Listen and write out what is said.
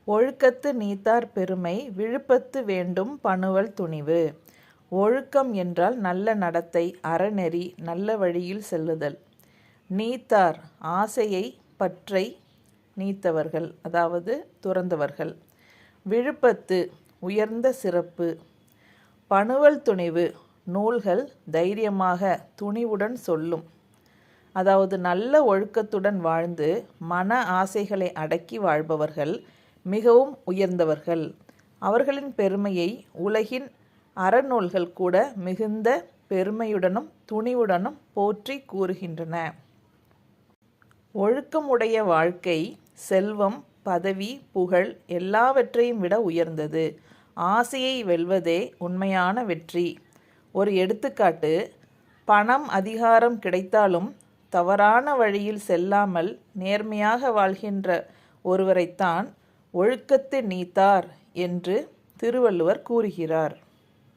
ஒழுக்கத்து நீத்தார் பெருமை விழுப்பத்து வேண்டும் பனுவல் துணிவு. ஒழுக்கம் என்றால் நல்ல நடத்தை, அறநெறி, நல்ல வழியில் செல்லுதல். நீத்தார் ஆசையை, பற்றை நீத்தவர்கள், அதாவது துறந்தவர்கள். விழுப்பத்து உயர்ந்த சிறப்பு. பனுவல் துணிவு நூல்கள் தைரியமாக துணிவுடன் சொல்லும். அதாவது நல்ல ஒழுக்கத்துடன் வாழ்ந்து மன ஆசைகளை அடக்கி வாழ்பவர்கள் மிகவும் உயர்ந்தவர்கள். அவர்களின் பெருமையை உலகின் அறநூல்கள் கூட மிகுந்த பெருமையுடனும் துணிவுடனும் போற்றி கூறுகின்றன. ஒழுக்கமுடைய வாழ்க்கை செல்வம், பதவி, புகழ் எல்லாவற்றையும் விட உயர்ந்தது. ஆசையை வெல்வதே உண்மையான வெற்றி. ஒரு எடுத்துக்காட்டு, பணம், அதிகாரம் கிடைத்தாலும் தவறான வழியில் செல்லாமல் நேர்மையாக வாழ்கின்ற ஒருவரைத்தான் ஒழுக்கத்து நீத்தார் என்று திருவள்ளுவர் கூறுகிறார்.